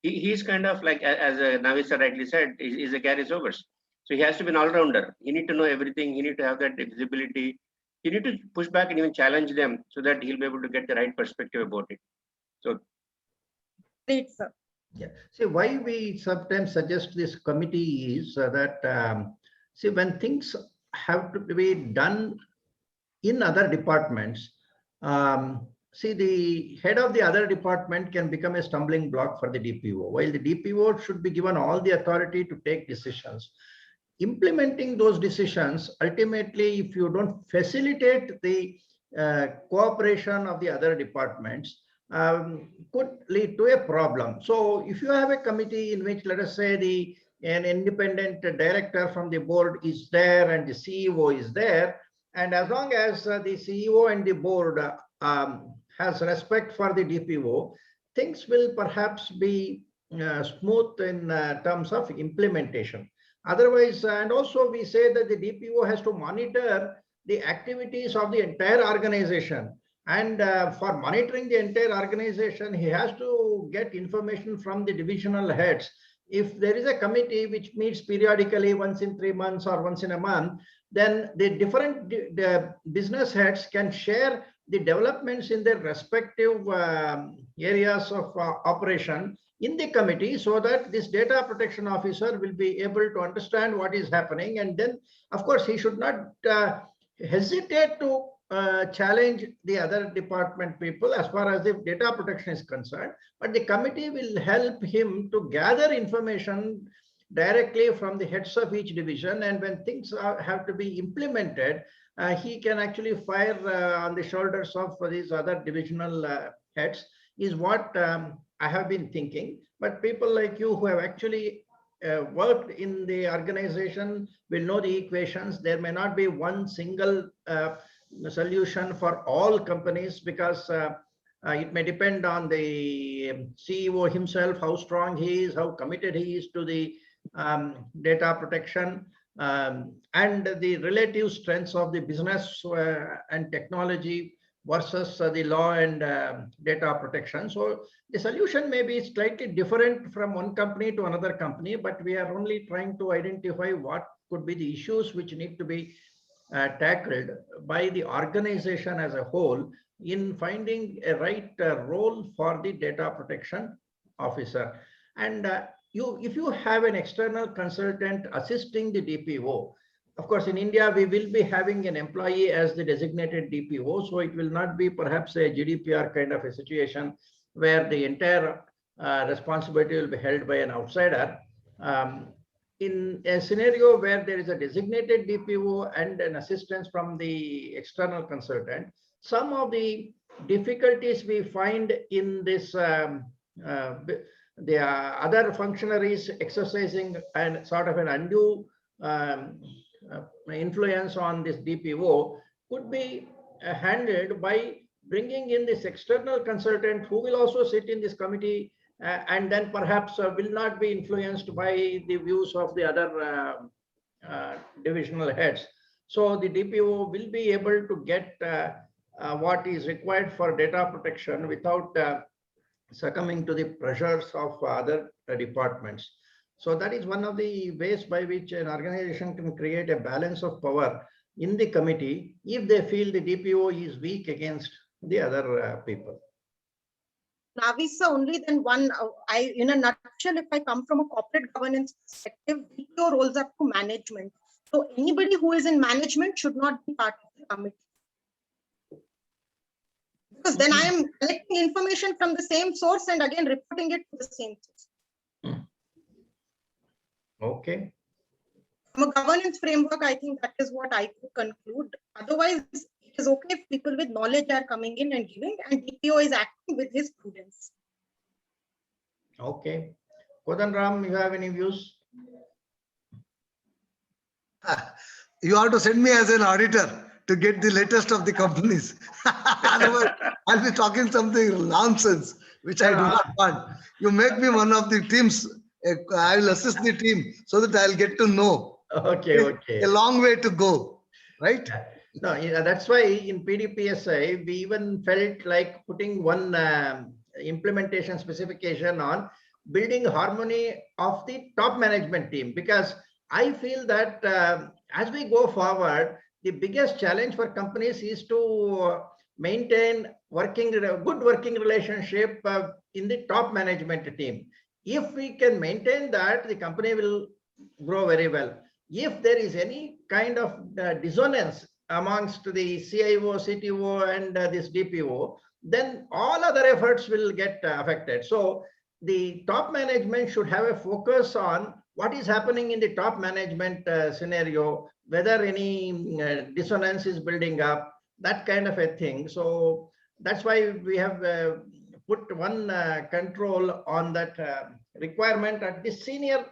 he's kind of like, as Navi sir rightly said, is a Gary Sobers. So he has to be an all-rounder. He need to know everything. He need to have that visibility. He need to push back and even challenge them, so that he'll be able to get the right perspective about it. So, great, sir. Yeah. See, why we sometimes suggest this committee is that, see, when things have to be done in other departments, see, the head of the other department can become a stumbling block for the DPO, while the DPO should be given all the authority to take decisions. Implementing those decisions, ultimately, if you don't facilitate the cooperation of the other departments, could lead to a problem. So if you have a committee in which, let us say, an independent director from the board is there and the CEO is there, and as long as the CEO and the board has respect for the DPO, things will perhaps be smooth in terms of implementation. Otherwise, and also we say that the DPO has to monitor the activities of the entire organization. And for monitoring the entire organization, he has to get information from the divisional heads. If there is a committee which meets periodically once in 3 months or once in a month, then the different business heads can share the developments in their respective areas of operation in the committee, so that this data protection officer will be able to understand what is happening. And then, of course, he should not hesitate to challenge the other department people as far as the data protection is concerned. But the committee will help him to gather information directly from the heads of each division. And when things have to be implemented, he can actually fire on the shoulders of these other divisional heads, is what I have been thinking. But people like you who have actually worked in the organization will know the equations. There may not be one single solution for all companies, because it may depend on the CEO himself, how strong he is, how committed he is to the data protection, and the relative strengths of the business and technology versus the law and data protection. So the solution may be slightly different from one company to another company, but we are only trying to identify what could be the issues which need to be tackled by the organization as a whole in finding a right role for the data protection officer. And if you have an external consultant assisting the DPO, of course, in India, we will be having an employee as the designated DPO. So it will not be perhaps a GDPR kind of a situation where the entire responsibility will be held by an outsider. In a scenario where there is a designated DPO and an assistance from the external consultant, some of the difficulties we find in this, the other functionaries exercising and sort of an undue influence on this DPO could be handled by bringing in this external consultant who will also sit in this committee and then perhaps will not be influenced by the views of the other divisional heads. So the DPO will be able to get what is required for data protection without succumbing to the pressures of other departments. So that is one of the ways by which an organization can create a balance of power in the committee if they feel the DPO is weak against the other people. Navisa, only then one, in a nutshell, if I come from a corporate governance perspective, DPO rolls up to management. So anybody who is in management should not be part of the committee. Because then I am collecting information from the same source and again reporting it to the same source. Okay. From a governance framework, I think that is what I could conclude. Otherwise, it is okay if people with knowledge are coming in and giving, and DPO is acting with his prudence. Okay. Kodanram, you have any views? You have to send me as an auditor to get the latest of the companies. Otherwise, I'll be talking something nonsense, which I do not want. You make me one of the teams. I will assist the team so that I'll get to know. Okay, okay. A long way to go, right? No, that's why in PDPSI, we even felt like putting one implementation specification on building harmony of the top management team, because I feel that as we go forward, the biggest challenge for companies is to maintain good working relationship in the top management team. If we can maintain that, the company will grow very well. If there is any kind of dissonance amongst the CIO, CTO, and this DPO, then all other efforts will get affected. So the top management should have a focus on what is happening in the top management scenario, whether any dissonance is building up, that kind of a thing. So that's why we have put one control on that requirement at the senior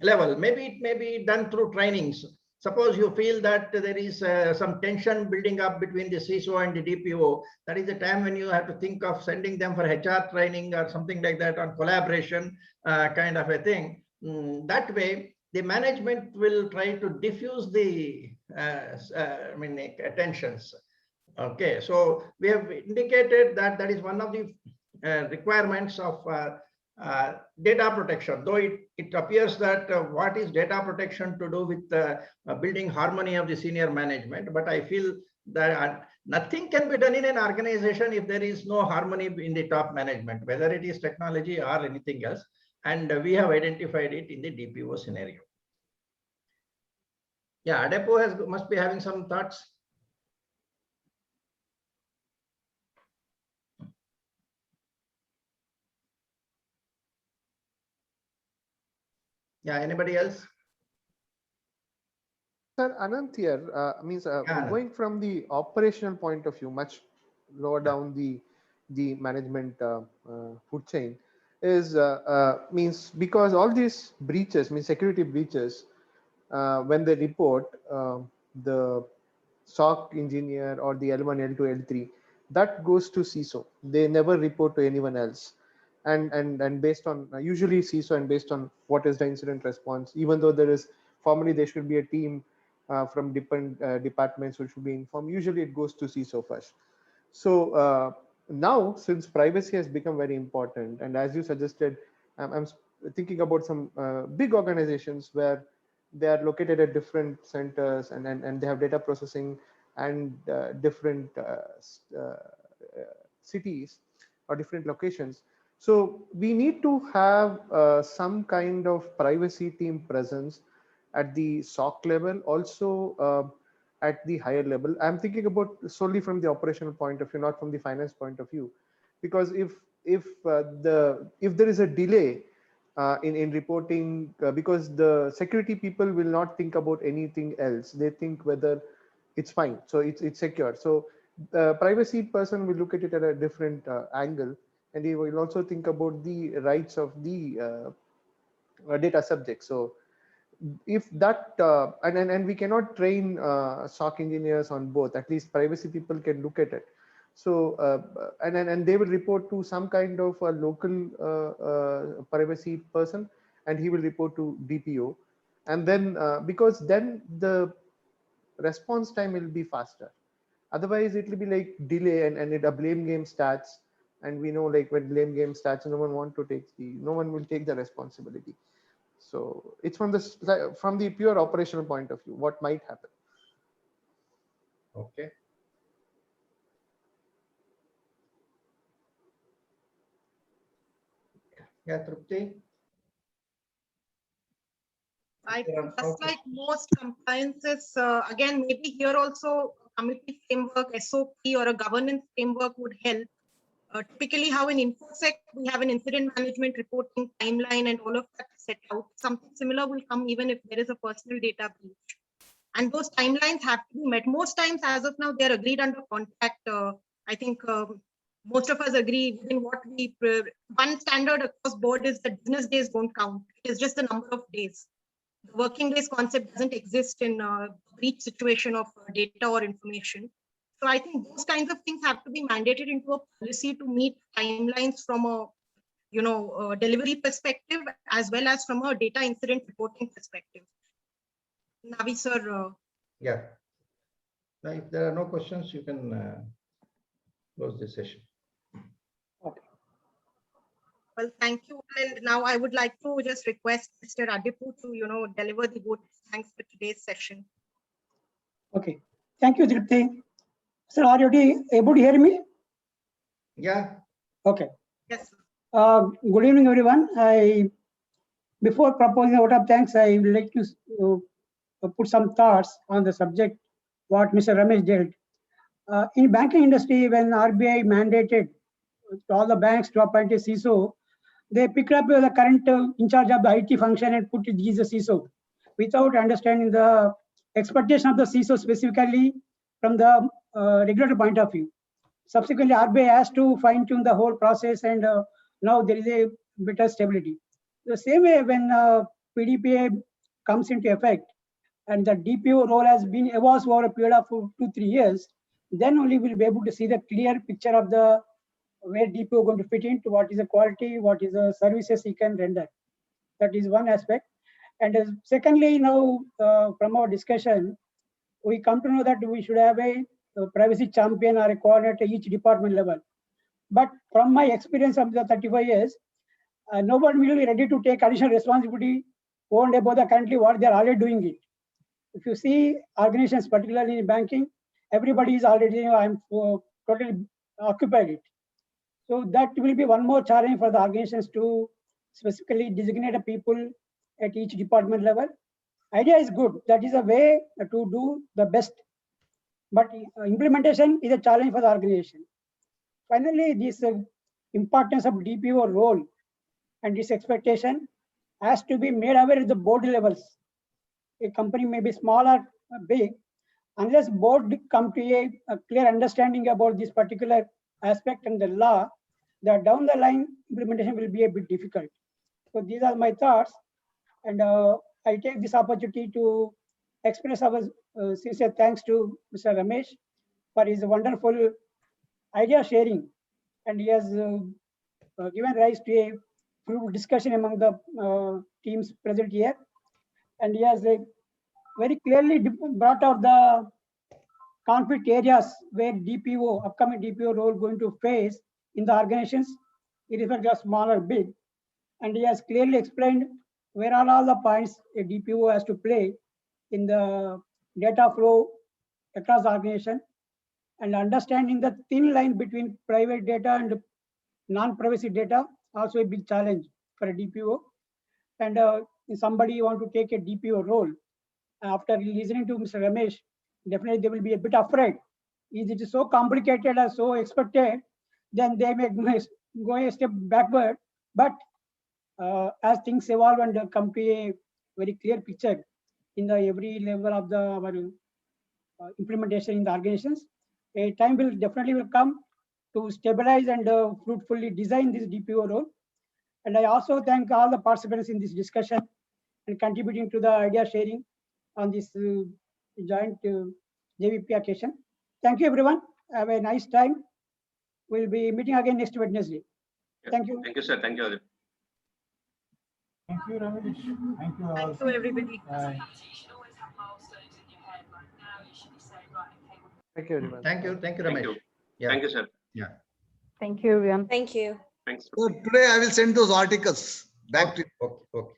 level. Maybe it may be done through trainings. Suppose you feel that there is some tension building up between the CISO and the DPO. That is the time when you have to think of sending them for HR training or something like that on collaboration kind of a thing. That way, the management will try to diffuse the tensions. Okay, so we have indicated that that is one of the requirements of data protection, though it appears that what is data protection to do with building harmony of the senior management, but I feel Nothing can be done in an organization if there is no harmony in the top management, whether it is technology or anything else. And we have identified it in the DPO scenario. Yeah, Adepo must be having some thoughts. Yeah, anybody else? Sir, Anant here, going from the operational point of view, much lower down the management food chain, is means because all these breaches, security breaches, when they report, the SOC engineer or the L1, L2, L3, that goes to CISO. They never report to anyone else. And based on usually CISO, and based on what is the incident response, even though formally there should be a team from different departments which should be informed, usually it goes to CISO first. So now, since privacy has become very important, and as you suggested, I'm thinking about some big organizations where they are located at different centers, and they have data processing and different cities or different locations. So we need to have some kind of privacy team presence at the SOC level, also at the higher level. I'm thinking about solely from the operational point of view, not from the finance point of view, because if there is a delay in reporting, because the security people will not think about anything else, they think whether it's fine, so it's secure. So the privacy person will look at it at a different angle, and he will also think about the rights of the data subject. So if that and we cannot train SOC engineers on both, at least privacy people can look at it. So and they will report to some kind of a local privacy person, and he will report to DPO, and then because then the response time will be faster. Otherwise it will be like delay, and a blame game starts, and we know, like, when blame game starts, no one will take the responsibility. So it's from the pure operational point of view, what might happen. Okay. Yeah, Trupti. I think just like most compliances, again, maybe here also a committee framework, SOP, or a governance framework would help. Typically, how in InfoSec we have an incident management reporting timeline and all of that set out. Something similar will come even if there is a personal data breach. And those timelines have to be met. Most times, as of now, they're agreed under contract. I think most of us agree in what one standard across board is that business days don't count. It's just the number of days. The working days concept doesn't exist in a breach situation of data or information. So I think those kinds of things have to be mandated into a policy to meet timelines from a delivery perspective, as well as from a data incident reporting perspective. Navi sir. Yeah. Now, if there are no questions, you can close the session. Okay. Well, thank you. And now I would like to just request Mr. Adipu to, deliver the vote. Thanks for today's session. Okay. Thank you, Tripti. Sir, are you able to hear me? Yeah. Okay. Yes. Good evening, everyone. Before proposing a vote of thanks, I would like to put some thoughts on the subject what Mr. Ramesh did. In banking industry, when RBI mandated all the banks to appoint a CISO, they picked up the current in charge of the IT function and put it as a CISO without understanding the expectation of the CISO specifically from the regulator point of view. Subsequently, RBI has to fine-tune the whole process, and now there is a better stability. The same way, when PDPA comes into effect and the DPO role has been evolved over a period of 2-3 years, then only we'll be able to see the clear picture of the where DPO going to fit into, what is the quality, what is the services he can render. That is one aspect. And secondly, now from our discussion, we come to know that we should have a privacy champion or a coordinator at each department level. But from my experience of the 35 years, no one will be ready to take additional responsibility owned about the currently what they are already doing it. If you see organizations, particularly in banking, everybody is already, I'm totally occupied it. So that will be one more challenge for the organizations to specifically designate a people at each department level. Idea is good. That is a way to do the best. But implementation is a challenge for the organization. Finally, this importance of DPO role and this expectation has to be made aware at the board levels. A company may be small or big, unless board come to a clear understanding about this particular aspect and the law, that down the line implementation will be a bit difficult. So these are my thoughts, and I take this opportunity to express our sincere thanks to Mr. Ramesh for his wonderful idea sharing, and he has given rise to a fruitful discussion among the teams present here, and he has very clearly brought out the conflict areas where DPO, upcoming DPO role going to face in the organizations, irrespective of small or big. And he has clearly explained where are all the points a DPO has to play in the data flow across the organization, and understanding the thin line between private data and non-privacy data, also a big challenge for a DPO. And if somebody want to take a DPO role, after listening to Mr. Ramesh, definitely they will be a bit afraid. If it is so complicated or so expected, then they may go a step backward. But as things evolve and come to a very clear picture in the every level of the implementation in the organizations, a time will definitely come to stabilize and fruitfully design this DPO role. And I also thank all the participants in this discussion and contributing to the idea sharing on this joint JVP occasion. Thank you, everyone. Have a nice time. We'll be meeting again next Wednesday. Thank you. Thank you, sir. Thank you. Thank you, Ramesh. Thank you all. Thank you, everybody. Bye. Thank you, everyone. Thank you, Thank Ramesh. you. Yeah. Thank you, sir. Yeah. Thank you, everyone. Thank you. Thanks. So today I will send those articles back to you. Okay.